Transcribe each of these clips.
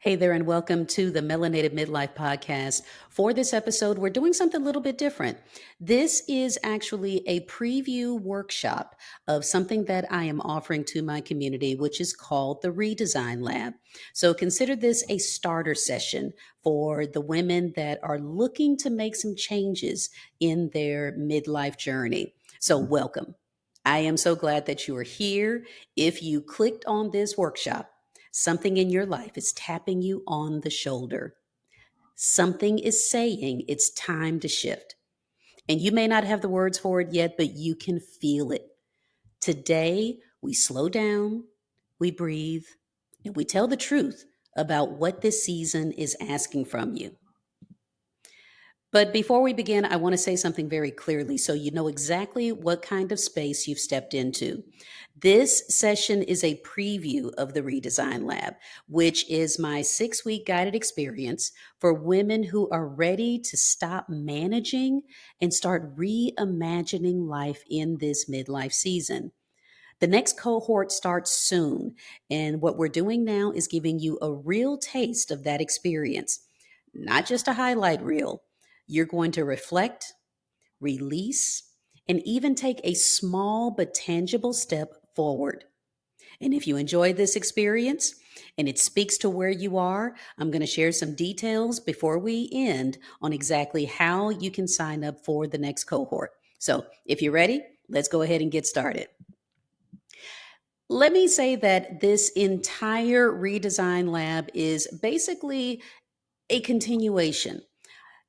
Hey there, and welcome to the Melanated Midlife podcast. For this episode, we're doing something a little bit different. This is actually a preview workshop of something that I am offering to my community, which is called the Redesign Lab. So consider this a starter session for the women that are looking to make some changes in their midlife journey. So, welcome. I am so glad that you are here. If you clicked on this workshop, something in your life is tapping you on the shoulder. Something is saying it's time to shift. And you may not have the words for it yet, but you can feel it. Today, we slow down, we breathe, and we tell the truth about what this season is asking from you. But before we begin, I want to say something very clearly so you know exactly what kind of space you've stepped into. This session is a preview of the Redesign Lab, which is my 6-week guided experience for women who are ready to stop managing and start reimagining life in this midlife season. The next cohort starts soon, and what we're doing now is giving you a real taste of that experience, not just a highlight reel. You're going to reflect, release, and even take a small but tangible step forward. And if you enjoy this experience and it speaks to where you are, I'm going to share some details before we end on exactly how you can sign up for the next cohort. So if you're ready, let's go ahead and get started. Let me say that this entire redesign lab is basically a continuation.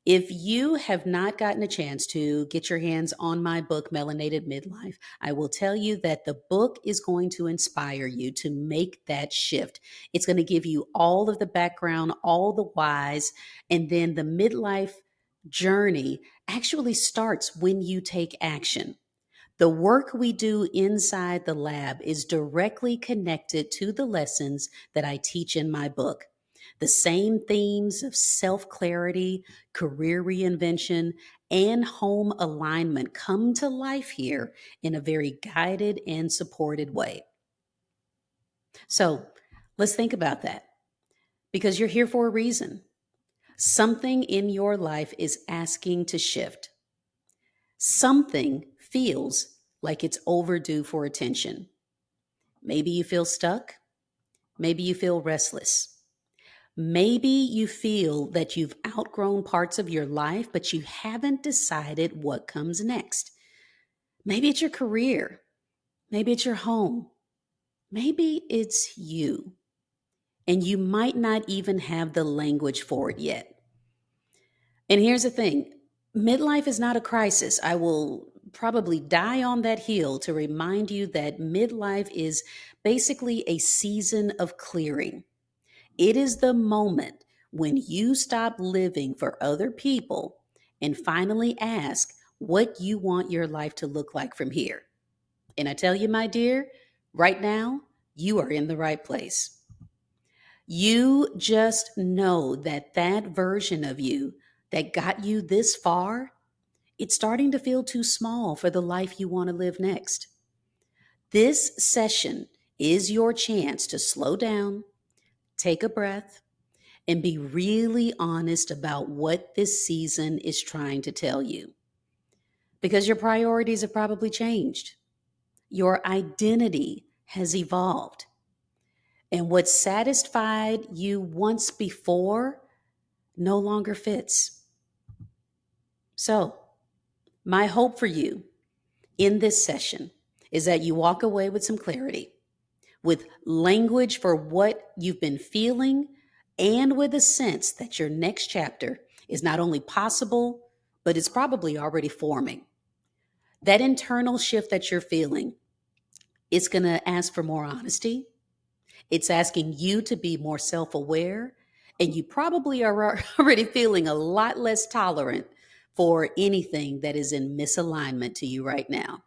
If you have not gotten a chance to get your hands on my book, Melanated Midlife, I will tell you that the book is going to inspire you to make that shift. It's going to give you all of the background, all the whys, and then the midlife journey actually starts when you take action. The work we do inside the lab is directly connected to the lessons that I teach in my book. The same themes of self clarity, career reinvention, and home alignment come to life here in a very guided and supported way. So let's think about that because you're here for a reason. Something in your life is asking to shift. Something feels like it's overdue for attention. Maybe you feel stuck. Maybe you feel restless. Maybe you feel that you've outgrown parts of your life, but you haven't decided what comes next. Maybe it's your career. Maybe it's your home. Maybe it's you. And you might not even have the language for it yet. And here's the thing, midlife is not a crisis. I will probably die on that hill to remind you that midlife is basically a season of clearing. It is the moment when you stop living for other people and finally ask what you want your life to look like from here. And I tell you, my dear, right now, you are in the right place. You just know that that version of you that got you this far, it's starting to feel too small for the life you want to live next. This session is your chance to slow down, take a breath, and be really honest about what this season is trying to tell you. Because your priorities have probably changed. Your identity has evolved. And what satisfied you once before no longer fits. So, my hope for you in this session is that you walk away with some clarity, with language for what you've been feeling, and with a sense that your next chapter is not only possible, but it's probably already forming. That internal shift that you're feeling, it's going to ask for more honesty. It's asking you to be more self aware, and you probably are already feeling a lot less tolerant for anything that is in misalignment to you right now.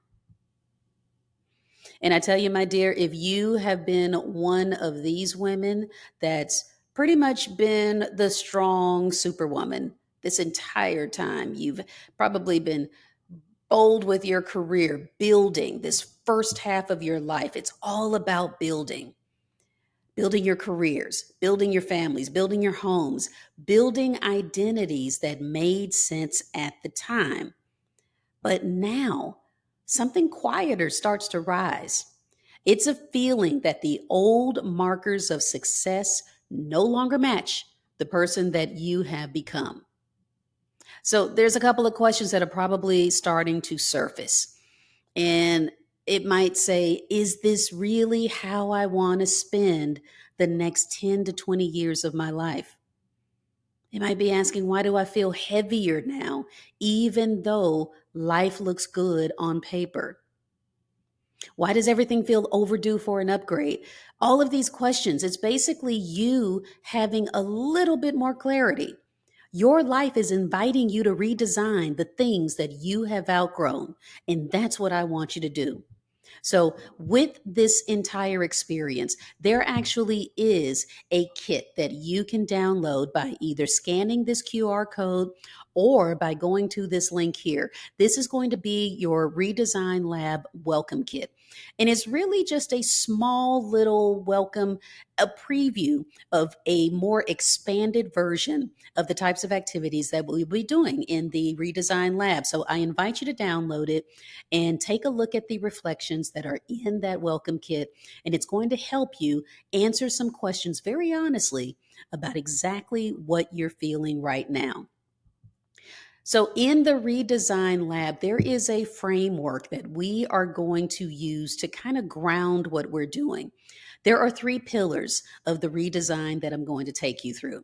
And I tell you, my dear, if you have been one of these women that's pretty much been the strong superwoman this entire time, you've probably been bold with your career, building this first half of your life. It's all about building. building your careers, building your families, building your homes, building identities that made sense at the time. But now something quieter starts to rise. It's a feeling that the old markers of success no longer match the person that you have become. So there's a couple of questions that are probably starting to surface. And it might say, is this really how I want to spend the next 10 to 20 years of my life? It might be asking, why do I feel heavier now, even though life looks good on paper? Why does everything feel overdue for an upgrade? All of these questions, it's basically you having a little bit more clarity. Your life is inviting you to redesign the things that you have outgrown. And that's what I want you to do. So, with this entire experience, there actually is a kit that you can download by either scanning this QR code or by going to this link here. This is going to be your Redesign Lab welcome kit. And it's really just a small little welcome, a preview of a more expanded version of the types of activities that we'll be doing in the Redesign Lab. So I invite you to download it and take a look at the reflections that are in that welcome kit. And it's going to help you answer some questions very honestly about exactly what you're feeling right now. So, in the Redesign Lab, there is a framework that we are going to use to kind of ground what we're doing. There are three pillars of the redesign that I'm going to take you through.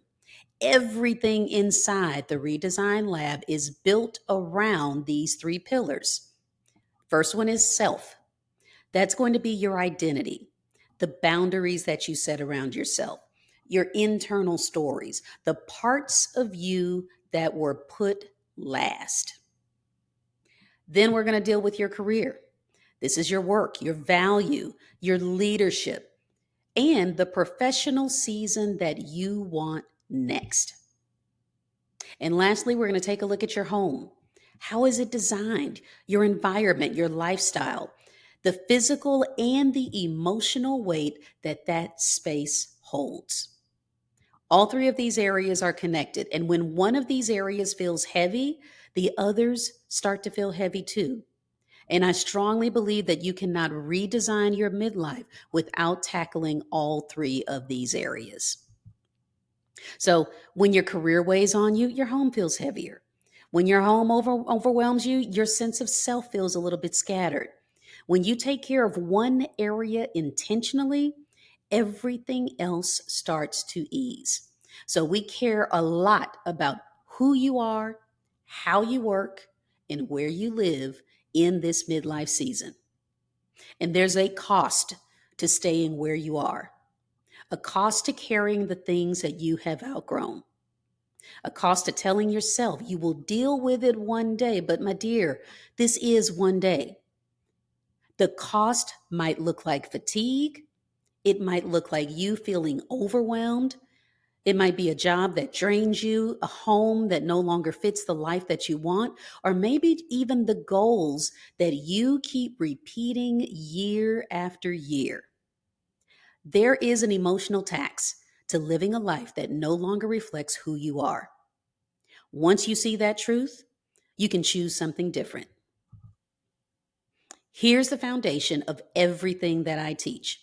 Everything inside the Redesign Lab is built around these three pillars. First one is self. That's going to be your identity, the boundaries that you set around yourself, your internal stories, the parts of you that were put last. Then we're going to deal with your career. This is your work, your value, your leadership, and the professional season that you want next. And lastly, we're going to take a look at your home. How is it designed? Your environment, your lifestyle, the physical and the emotional weight that that space holds. All three of these areas are connected. And when one of these areas feels heavy, the others start to feel heavy too. And I strongly believe that you cannot redesign your midlife without tackling all three of these areas. So when your career weighs on you, your home feels heavier. When your home overwhelms you, your sense of self feels a little bit scattered. When you take care of one area intentionally, everything else starts to ease. So we care a lot about who you are, how you work, and where you live in this midlife season. And there's a cost to staying where you are, a cost to carrying the things that you have outgrown, a cost to telling yourself you will deal with it one day. But my dear, this is one day. The cost might look like fatigue. It might look like you feeling overwhelmed. It might be a job that drains you, a home that no longer fits the life that you want, or maybe even the goals that you keep repeating year after year. There is an emotional tax to living a life that no longer reflects who you are. Once you see that truth, you can choose something different. Here's the foundation of everything that I teach.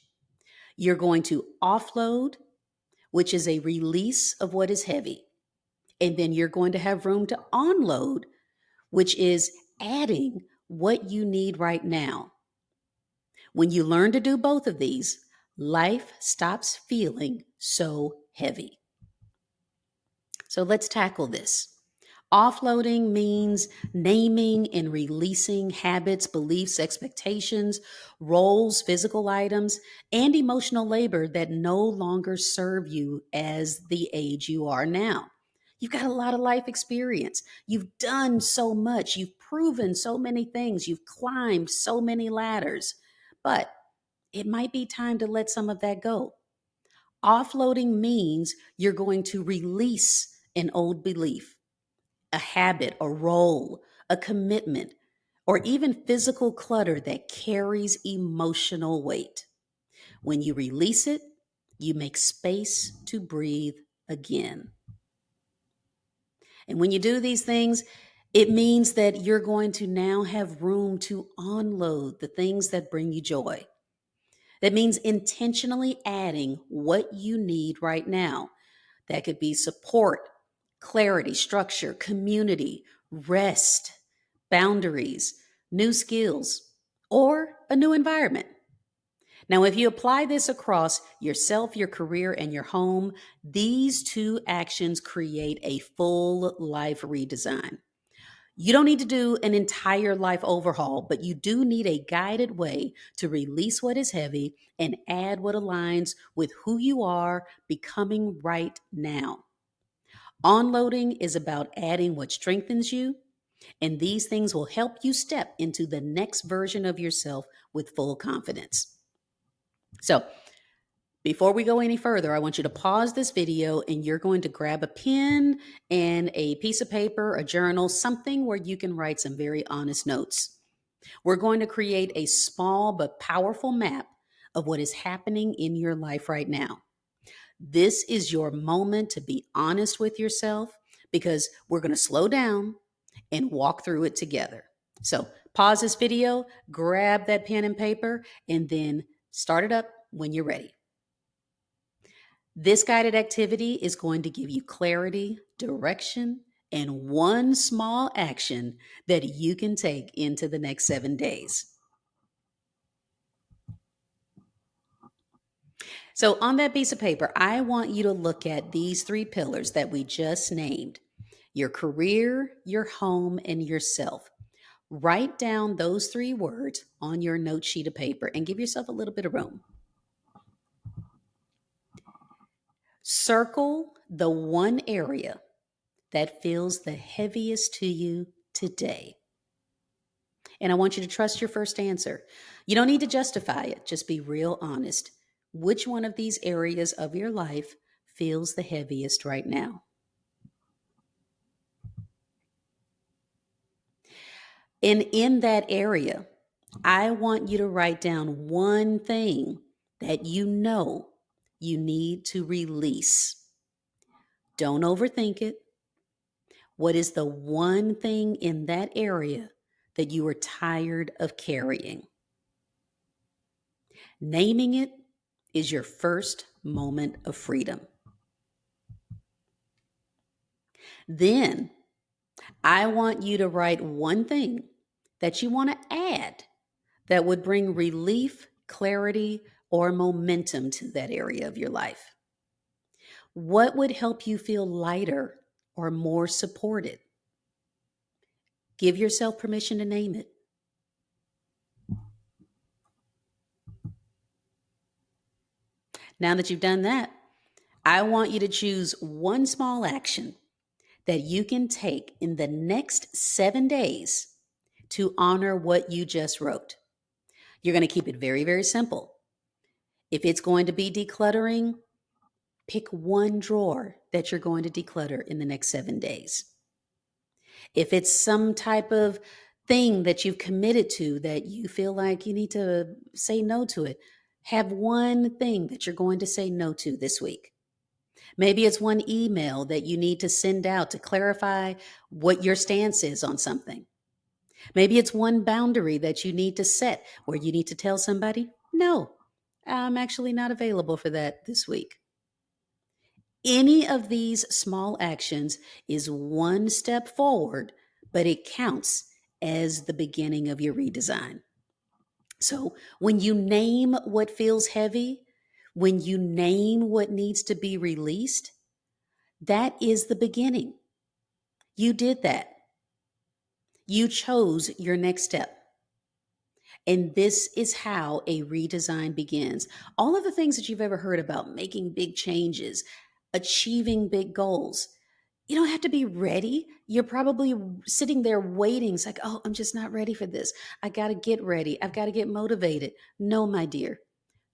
You're going to offload, which is a release of what is heavy. And then you're going to have room to onload, which is adding what you need right now. When you learn to do both of these, life stops feeling so heavy. So let's tackle this. Offloading means naming and releasing habits, beliefs, expectations, roles, physical items, and emotional labor that no longer serve you as the age you are now. You've got a lot of life experience. You've done so much. You've proven so many things. You've climbed so many ladders. But it might be time to let some of that go. Offloading means you're going to release an old belief, a habit, a role, a commitment, or even physical clutter that carries emotional weight. When you release it, you make space to breathe again. And when you do these things, it means that you're going to now have room to unload the things that bring you joy. That means intentionally adding what you need right now. That could be support, clarity, structure, community, rest, boundaries, new skills, or a new environment. Now, if you apply this across yourself, your career, and your home, these two actions create a full life redesign. You don't need to do an entire life overhaul, but you do need a guided way to release what is heavy and add what aligns with who you are becoming right now. Onloading is about adding what strengthens you, and these things will help you step into the next version of yourself with full confidence. So, before we go any further, I want you to pause this video and you're going to grab a pen and a piece of paper, a journal, something where you can write some very honest notes. We're going to create a small but powerful map of what is happening in your life right now. This is your moment to be honest with yourself because we're going to slow down and walk through it together. So pause this video, grab that pen and paper, and then start it up when you're ready. This guided activity is going to give you clarity, direction, and one small action that you can take into the next 7 days. So, on that piece of paper, I want you to look at these 3 pillars that we just named: your career, your home, and yourself. Write down those 3 words on your note sheet of paper and give yourself a little bit of room. Circle the one area that feels the heaviest to you today. And I want you to trust your first answer. You don't need to justify it, just be real honest. Which one of these areas of your life feels the heaviest right now? And in that area, I want you to write down one thing that you know you need to release. Don't overthink it. What is the one thing in that area that you are tired of carrying? Naming it is your first moment of freedom. Then I want you to write one thing that you want to add that would bring relief, clarity, or momentum to that area of your life. What would help you feel lighter or more supported? Give yourself permission to name it. Now that you've done that, I want you to choose one small action that you can take in the next 7 days to honor what you just wrote. You're going to keep it very, very simple. If it's going to be decluttering, pick one drawer that you're going to declutter in the next 7 days. If it's some type of thing that you've committed to that you feel like you need to say no to it, have one thing that you're going to say no to this week. Maybe it's one email that you need to send out to clarify what your stance is on something. Maybe it's one boundary that you need to set where you need to tell somebody, no, I'm actually not available for that this week. Any of these small actions is one step forward, but it counts as the beginning of your redesign. So when you name what feels heavy, when you name what needs to be released, that is the beginning. You did that. You chose your next step. And this is how a redesign begins. All of the things that you've ever heard about, making big changes, achieving big goals, you don't have to be ready. You're probably sitting there waiting. It's like, oh, I'm just not ready for this. I got to get ready. I've got to get motivated. No, my dear.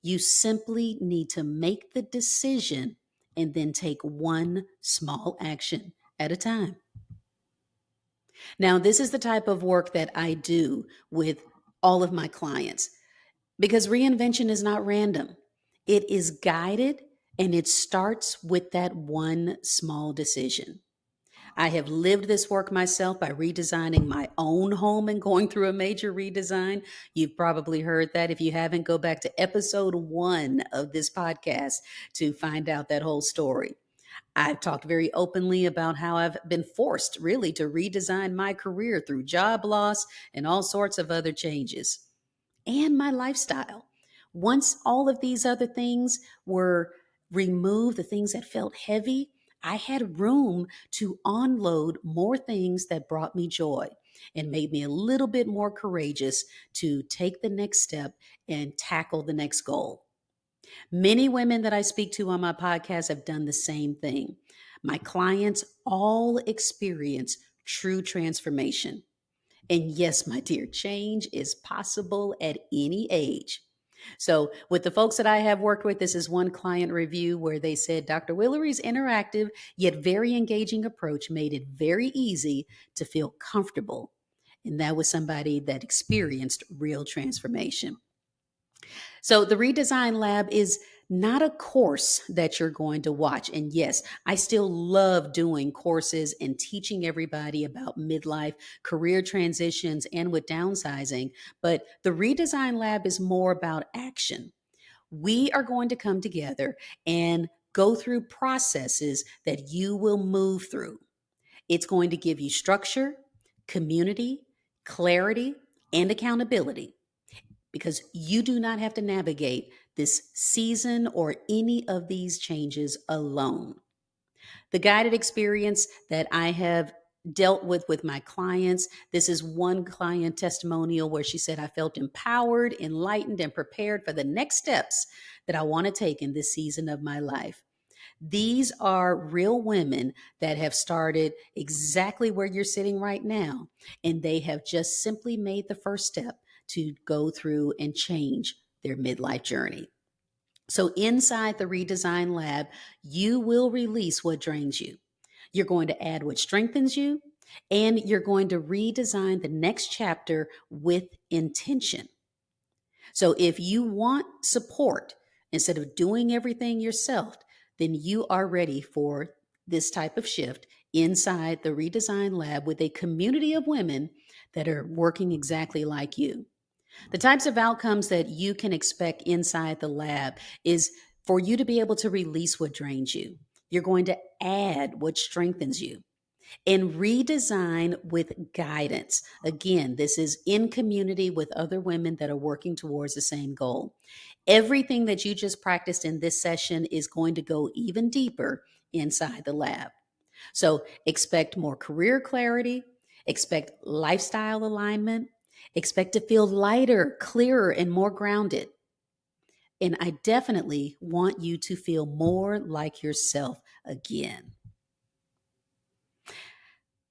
You simply need to make the decision and then take one small action at a time. Now, this is the type of work that I do with all of my clients because reinvention is not random. It is guided And it starts with that one small decision. I have lived this work myself by redesigning my own home and going through a major redesign. You've probably heard that. If you haven't, go back to episode 1 of this podcast to find out that whole story. I've talked very openly about how I've been forced really to redesign my career through job loss and all sorts of other changes, and my lifestyle. Once all of these other things were removed, the things that felt heavy, I had room to unload more things that brought me joy and made me a little bit more courageous to take the next step and tackle the next goal. Many women that I speak to on my podcast have done the same thing. My clients all experience true transformation. And yes, my dear, change is possible at any age. So, with the folks that I have worked with, this is one client review where they said Dr. Willery's interactive yet very engaging approach made it very easy to feel comfortable. And that was somebody that experienced real transformation. So the Redesign Lab is not a course that you're going to watch. And yes, I still love doing courses and teaching everybody about midlife, career transitions, and with downsizing. But the Redesign Lab is more about action. We are going to come together and go through processes that you will move through. It's going to give you structure, community, clarity, and accountability, because you do not have to navigate this season or any of these changes alone. The guided experience that I have dealt with my clients, this is one client testimonial where she said, I felt empowered, enlightened, and prepared for the next steps that I want to take in this season of my life. These are real women that have started exactly where you're sitting right now, and they have just simply made the first step to go through and change their midlife journey. So, inside the Redesign Lab, you will release what drains you. You're going to add what strengthens you, and you're going to redesign the next chapter with intention. So if you want support instead of doing everything yourself, then you are ready for this type of shift inside the Redesign Lab with a community of women that are working exactly like you. The types of outcomes that you can expect inside the lab is for you to be able to release what drains you. You're going to add what strengthens you and redesign with guidance. Again, this is in community with other women that are working towards the same goal. Everything that you just practiced in this session is going to go even deeper inside the lab. So expect more career clarity, expect lifestyle alignment, expect to feel lighter, clearer, and more grounded. And I definitely want you to feel more like yourself again.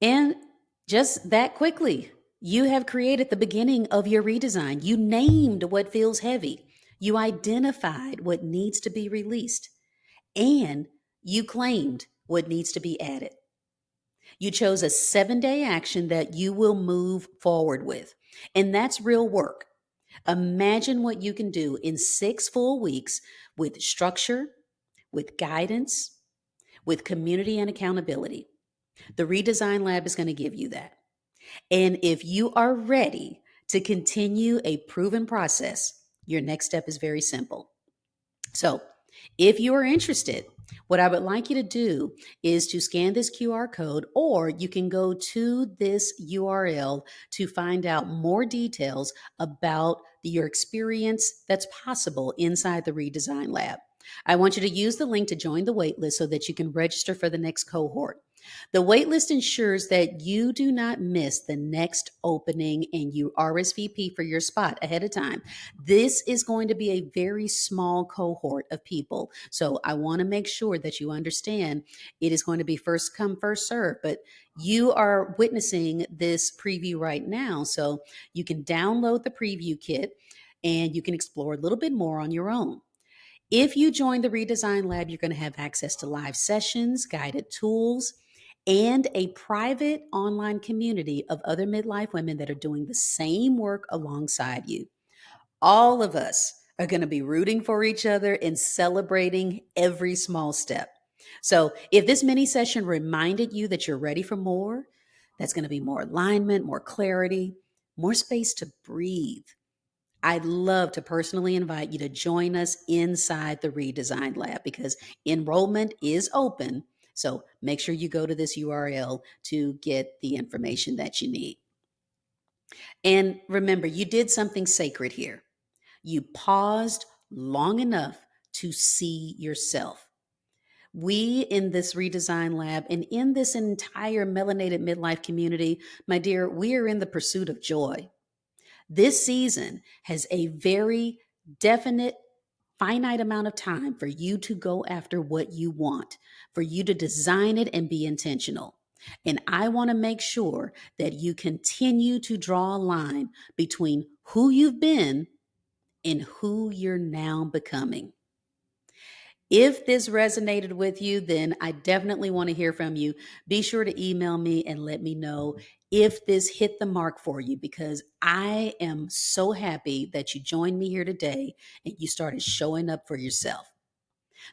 And just that quickly, you have created the beginning of your redesign. You named what feels heavy. You identified what needs to be released. And you claimed what needs to be added. You chose a 7-day action that you will move forward with. And that's real work. Imagine what you can do in 6 full weeks with structure, with guidance, with community and accountability. The Redesign Lab is going to give you that. And if you are ready to continue a proven process, your next step is very simple. So, if you are interested, what I would like you to do is to scan this QR code, or you can go to this URL to find out more details about your experience that's possible inside the Redesign Lab. I want you to use the link to join the waitlist so that you can register for the next cohort. The waitlist ensures that you do not miss the next opening and you RSVP for your spot ahead of time. This is going to be a very small cohort of people. So I want to make sure that you understand it is going to be first come, first serve. But you are witnessing this preview right now. So you can download the preview kit and you can explore a little bit more on your own. If you join the Redesign Lab, you're going to have access to live sessions, guided tools, and a private online community of other midlife women that are doing the same work alongside you. All of us are going to be rooting for each other and celebrating every small step. So, if this mini session reminded you that you're ready for more, that's going to be more alignment, more clarity, more space to breathe. I'd love to personally invite you to join us inside the Redesign Lab because enrollment is open. So make sure you go to this URL to get the information that you need. And remember, you did something sacred here. You paused long enough to see yourself. We in this Redesign Lab and in this entire melanated midlife community, my dear, we are in the pursuit of joy. This season has a very definite, finite amount of time for you to go after what you want, for you to design it and be intentional. And I want to make sure that you continue to draw a line between who you've been and who you're now becoming. If this resonated with you, then I definitely want to hear from you. Be sure to email me and let me know if this hit the mark for you, because I am so happy that you joined me here today and you started showing up for yourself.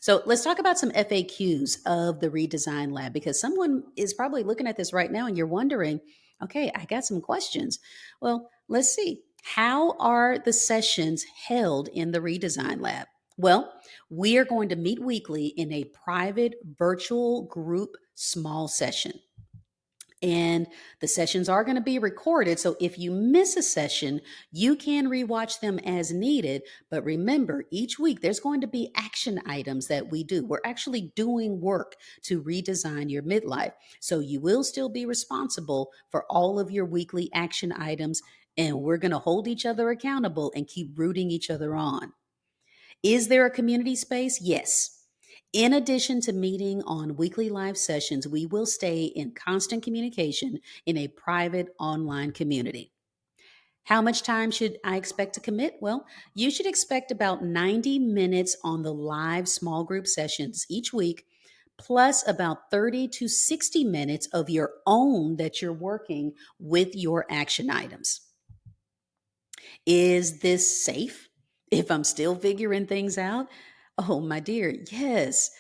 So let's talk about some FAQs of the Redesign Lab, because someone is probably looking at this right now and you're wondering, okay, I got some questions. Well, let's see. How are the sessions held in the Redesign Lab? Well, we are going to meet weekly in a private virtual group small session. And the sessions are going to be recorded. So if you miss a session, you can rewatch them as needed. But remember, each week there's going to be action items that we do. We're actually doing work to redesign your midlife. So you will still be responsible for all of your weekly action items. And we're going to hold each other accountable and keep rooting each other on. Is there a community space? Yes. In addition to meeting on weekly live sessions, we will stay in constant communication in a private online community. How much time should I expect to commit? Well, you should expect about 90 minutes on the live small group sessions each week, plus about 30 to 60 minutes of your own that you're working with your action items. Is this safe if I'm still figuring things out? Oh, my dear, yes.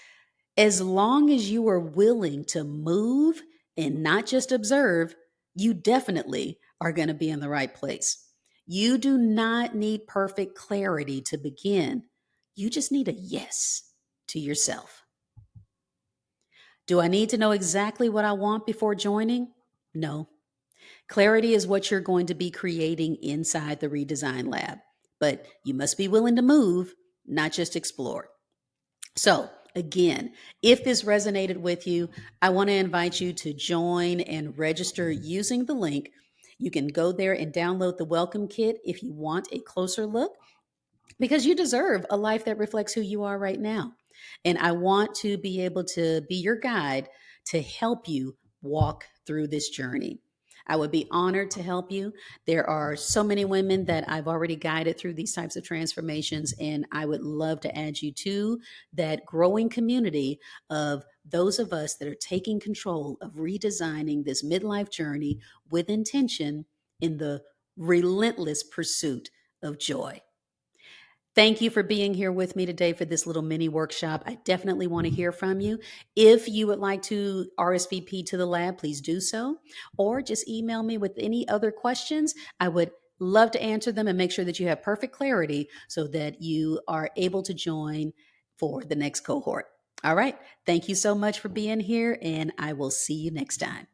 As long as you are willing to move and not just observe, you definitely are going to be in the right place. You do not need perfect clarity to begin. You just need a yes to yourself. Do I need to know exactly what I want before joining? No. Clarity is what you're going to be creating inside the Redesign Lab, but you must be willing to move, not just explore. So, again, if this resonated with you, I want to invite you to join and register using the link. You can go there and download the welcome kit if you want a closer look, because you deserve a life that reflects who you are right now. And I want to be able to be your guide to help you walk through this journey. I would be honored to help you. There are so many women that I've already guided through these types of transformations, and I would love to add you to that growing community of those of us that are taking control of redesigning this midlife journey with intention in the relentless pursuit of joy. Thank you for being here with me today for this little mini workshop. I definitely want to hear from you. If you would like to RSVP to the lab, please do so, or just email me with any other questions. I would love to answer them and make sure that you have perfect clarity so that you are able to join for the next cohort. All right. Thank you so much for being here, and I will see you next time.